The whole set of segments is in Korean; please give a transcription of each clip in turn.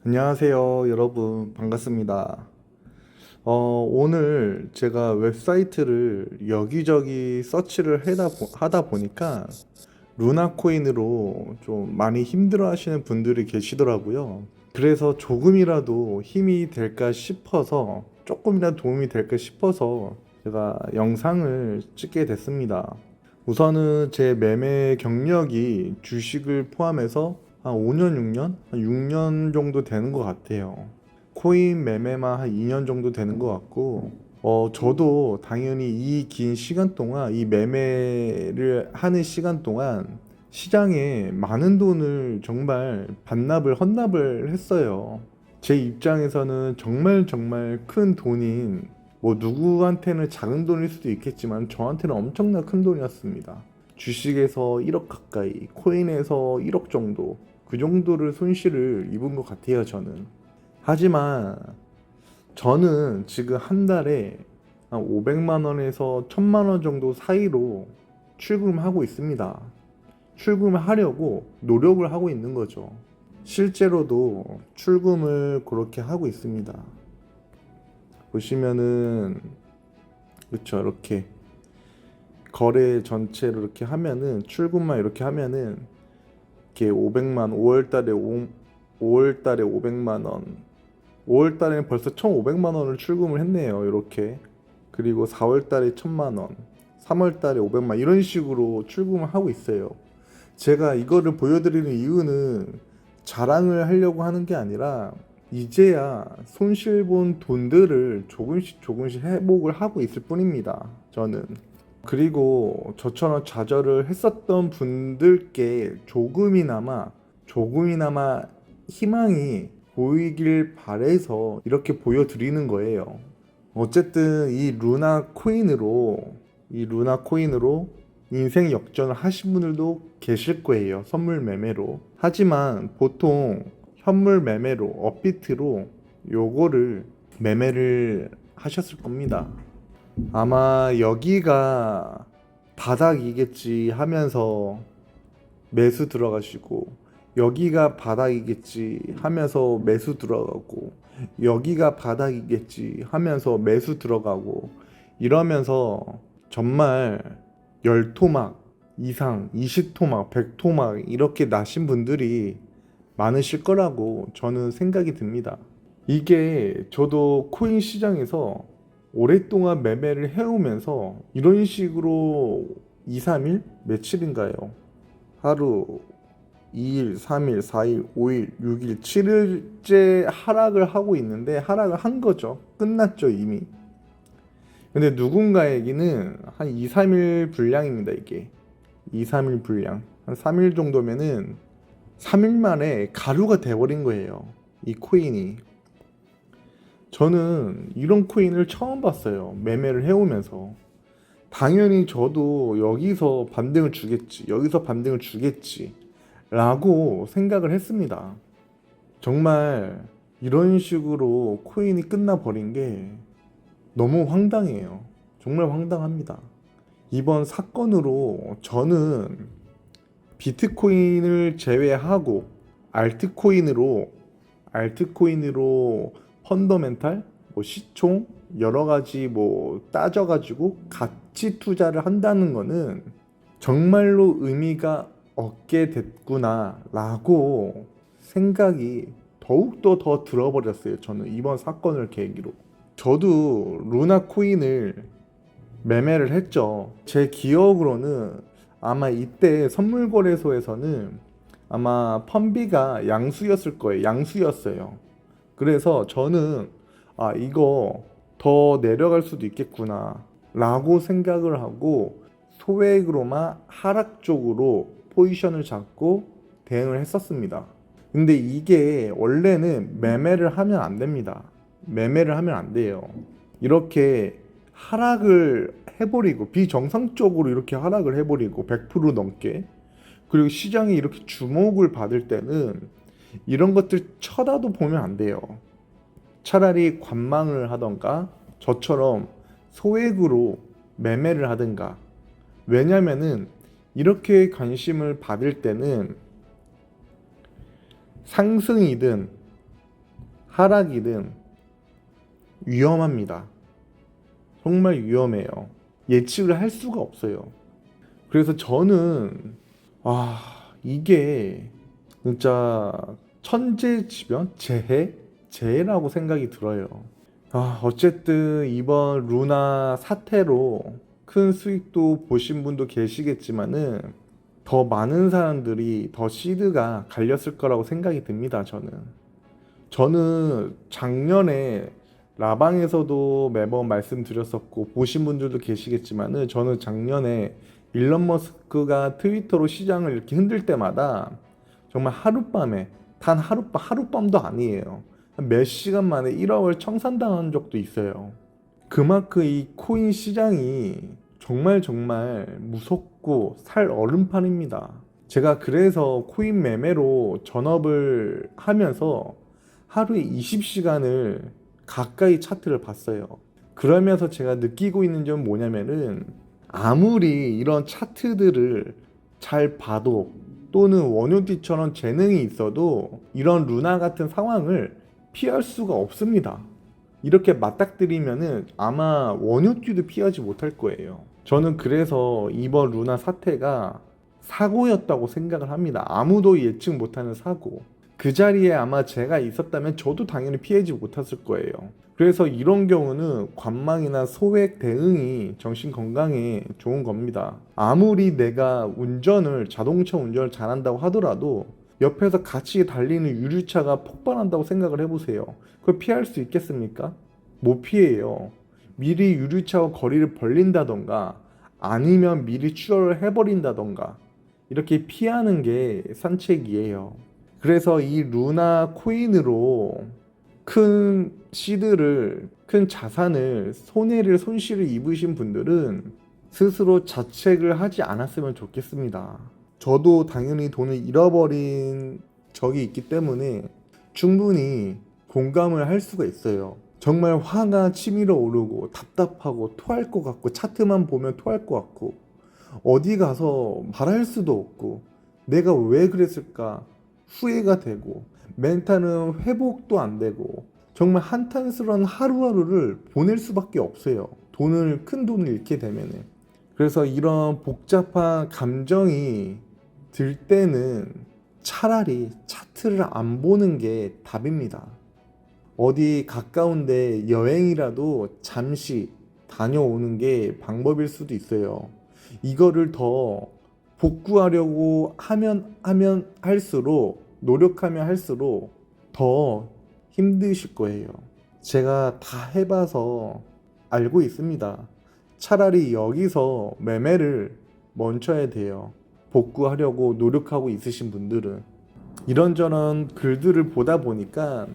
안녕하세요, 여러분. 반갑습니다. 오늘 제가 웹사이트를 여기저기 서치를 하다 보니까 루나코인으로 좀 많이 힘들어 하시는 분들이 계시더라고요. 그래서 조금이라도 힘이 될까 싶어서, 조금이라도 도움이 될까 싶어서 제가 영상을 찍게 됐습니다. 우선은 제 매매 경력이 주식을 포함해서 한 5년, 6년? 한 6년 정도 되는 것 같아요. 코인 매매만 한 2년 정도 되는 것 같고, 저도 당연히 이 긴 시간 동안, 이 매매를 하는 시간 동안 시장에 많은 돈을 정말 헌납을 했어요. 제 입장에서는 정말 정말 큰 돈인, 뭐 누구한테는 작은 돈일 수도 있겠지만 저한테는 엄청나 큰 돈이었습니다. 주식에서 1억 가까이, 코인에서 1억 정도, 그 정도를 손실을 입은 것 같아요, 저는. 하지만 저는 지금 한 달에 한 500만 원에서 1000만 원 정도 사이로 출금하고 있습니다. 출금을 하려고 노력을 하고 있는 거죠. 실제로도 출금을 그렇게 하고 있습니다. 보시면은, 그쵸, 이렇게 거래 전체로 이렇게 하면은, 출금만 이렇게 하면은 이렇게 500만, 5월 달에 500만 원, 5월 달에는 벌써 1,500만 원을 출금을 했네요. 이렇게. 그리고 4월 달에 1,000만 원, 3월 달에 500만, 이런 식으로 출금을 하고 있어요. 제가 이거를 보여드리는 이유는 자랑을 하려고 하는 게 아니라, 이제야 손실 본 돈들을 조금씩 조금씩 회복을 하고 있을 뿐입니다, 저는. 그리고 저처럼 좌절을 했었던 분들께 조금이나마 희망이 보이길 바래서 이렇게 보여드리는 거예요. 어쨌든 이 루나 코인으로 인생 역전을 하신 분들도 계실 거예요. 선물 매매로. 하지만 보통 현물 매매로, 업비트로 요거를 매매를 하셨을 겁니다. 아마 여기가 바닥이겠지 하면서 매수 들어가시고, 여기가 바닥이겠지 하면서 매수 들어가고, 여기가 바닥이겠지 하면서 매수 들어가고, 이러면서 정말 10토막 이상, 20토막, 100토막 이렇게 나신 분들이 많으실 거라고 저는 생각이 듭니다. 이게 저도 코인 시장에서 오랫동안 매매를 해오면서 이런 식으로 2, 3일? 며칠인가요? 하루, 2일, 3일, 4일, 5일, 6일, 7일째 하락을 하고 있는데, 하락을 한 거죠. 끝났죠, 이미. 근데 누군가에게는 한 2, 3일 분량입니다, 이게. 2, 3일 분량. 한 3일 정도면은 3일 만에 가루가 돼버린 거예요, 이 코인이. 저는 이런 코인을 처음 봤어요. 매매를 해오면서. 당연히 저도 여기서 반등을 주겠지, 여기서 반등을 주겠지 라고 생각을 했습니다. 정말 이런 식으로 코인이 끝나버린 게 너무 황당해요. 정말 황당합니다. 이번 사건으로 저는 비트코인을 제외하고 알트코인으로 펀더멘탈, 뭐 시총 여러 가지 뭐 따져가지고 가치 투자를 한다는 거는 정말로 의미가 없게 됐구나 라고 생각이 더욱더 더 들어버렸어요. 저는 이번 사건을 계기로. 저도 루나 코인을 매매를 했죠. 제 기억으로는 아마 이때 선물 거래소에서는 아마 펀비가 양수였을 거예요. 양수였어요. 그래서 저는 이거 더 내려갈 수도 있겠구나 라고 생각을 하고 소액으로만 하락 쪽으로 포지션을 잡고 대응을 했었습니다. 근데 이게 원래는 매매를 하면 안 됩니다. 매매를 하면 안 돼요. 이렇게 하락을 해버리고, 비정상적으로 이렇게 하락을 해버리고 100% 넘게, 그리고 시장이 이렇게 주목을 받을 때는 이런 것들 쳐다도 보면 안 돼요. 차라리 관망을 하던가 저처럼 소액으로 매매를 하든가. 왜냐면은 이렇게 관심을 받을 때는 상승이든 하락이든 위험합니다. 정말 위험해요. 예측을 할 수가 없어요. 그래서 저는 이게 진짜 천재지변? 재해라고 생각이 들어요. 어쨌든 이번 루나 사태로 큰 수익도 보신 분도 계시겠지만은 더 많은 사람들이 더 시드가 갈렸을 거라고 생각이 듭니다. 저는 작년에 라방에서도 매번 말씀드렸었고 보신 분들도 계시겠지만은 저는 작년에 일론 머스크가 트위터로 시장을 이렇게 흔들 때마다 정말 하룻밤에 단 하룻밤도 아니에요. 몇 시간 만에 1억을 청산당한 적도 있어요. 그만큼 이 코인 시장이 정말 무섭고 살 얼음판입니다. 제가 그래서 코인 매매로 전업을 하면서 하루에 20시간을 가까이 차트를 봤어요. 그러면서 제가 느끼고 있는 점은 뭐냐면은 아무리 이런 차트들을 잘 봐도 또는 원효띠처럼 재능이 있어도 이런 루나 같은 상황을 피할 수가 없습니다. 이렇게 맞닥뜨리면은 아마 원효띠도 피하지 못할 거예요. 저는 그래서 이번 루나 사태가 사고였다고 생각을 합니다. 아무도 예측 못하는 사고. 그 자리에 아마 제가 있었다면 저도 당연히 피하지 못했을 거예요. 그래서 이런 경우는 관망이나 소액 대응이 정신 건강에 좋은 겁니다. 아무리 내가 자동차 운전을 잘한다고 하더라도 옆에서 같이 달리는 유류차가 폭발한다고 생각을 해보세요. 그걸 피할 수 있겠습니까? 못 피해요. 미리 유류차와 거리를 벌린다던가 아니면 미리 추월을 해버린다던가 이렇게 피하는 게 산책이에요. 그래서 이 루나 코인으로 큰 자산을 손실을 입으신 분들은 스스로 자책을 하지 않았으면 좋겠습니다. 저도 당연히 돈을 잃어버린 적이 있기 때문에 충분히 공감을 할 수가 있어요. 정말 화가 치밀어 오르고 답답하고 토할 것 같고 차트만 보면 토할 것 같고 어디 가서 말할 수도 없고 내가 왜 그랬을까 후회가 되고 멘탈은 회복도 안 되고 정말 한탄스러운 하루하루를 보낼 수밖에 없어요. 큰 돈을 잃게 되면은. 그래서 이런 복잡한 감정이 들 때는 차라리 차트를 안 보는 게 답입니다. 어디 가까운데 여행이라도 잠시 다녀오는 게 방법일 수도 있어요. 이거를 더 복구하려고 하면 할수록 노력하면 할수록 더 힘드실 거예요. 제가 다 해봐서 알고 있습니다. 차라리 여기서 매매를 멈춰야 돼요. 복구하려고 노력하고 있으신 분들은. 이런저런 글들을 보다 보니까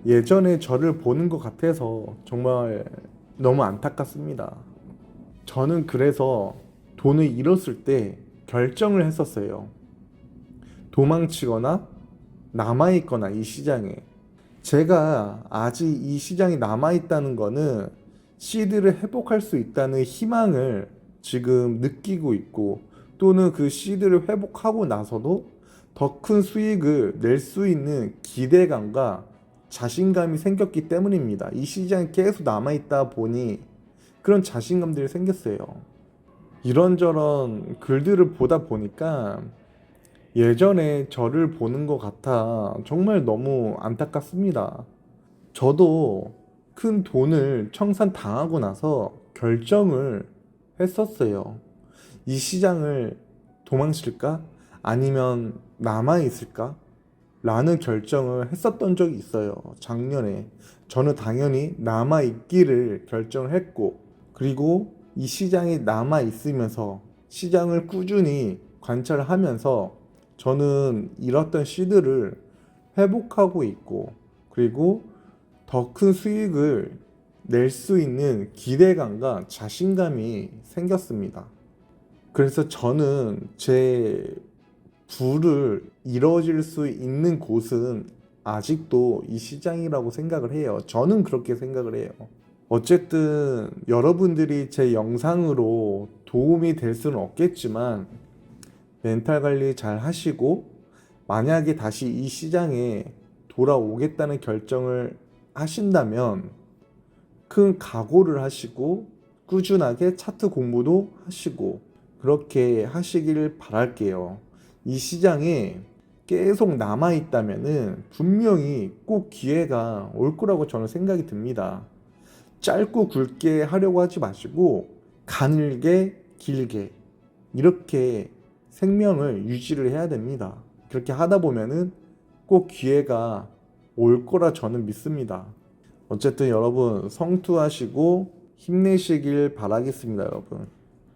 예전에 저를 보는 것 같아서 정말 너무 안타깝습니다. 저는 그래서 돈을 잃었을 때 결정을 했었어요. 도망치거나 남아있거나 이 시장에. 제가 아직 이 시장에 남아있다는 거는 시드를 회복할 수 있다는 희망을 지금 느끼고 있고 또는 그 시드를 회복하고 나서도 더 큰 수익을 낼 수 있는 기대감과 자신감이 생겼기 때문입니다. 이 시장에 계속 남아있다 보니 그런 자신감들이 생겼어요. 이런저런 글들을 보다 보니까 예전에 저를 보는 것 같아 정말 너무 안타깝습니다. 저도 큰 돈을 청산당하고 나서 결정을 했었어요. 이 시장을 도망칠까? 아니면 남아있을까? 라는 결정을 했었던 적이 있어요. 작년에. 저는 당연히 남아있기를 결정을 했고, 그리고 이 시장에 남아있으면서 시장을 꾸준히 관찰하면서 저는 잃었던 시드를 회복하고 있고, 그리고 더 큰 수익을 낼 수 있는 기대감과 자신감이 생겼습니다. 그래서 저는 제 부를 이뤄질 수 있는 곳은 아직도 이 시장이라고 생각을 해요. 저는 그렇게 생각을 해요. 어쨌든 여러분들이 제 영상으로 도움이 될 수는 없겠지만 멘탈 관리 잘 하시고 만약에 다시 이 시장에 돌아오겠다는 결정을 하신다면 큰 각오를 하시고 꾸준하게 차트 공부도 하시고 그렇게 하시길 바랄게요. 이 시장에 계속 남아있다면은 분명히 꼭 기회가 올 거라고 저는 생각이 듭니다. 짧고 굵게 하려고 하지 마시고 가늘게 길게 이렇게 생명을 유지를 해야 됩니다. 그렇게 하다 보면은 꼭 기회가 올 거라 저는 믿습니다. 어쨌든 여러분 성투하시고 힘내시길 바라겠습니다, 여러분.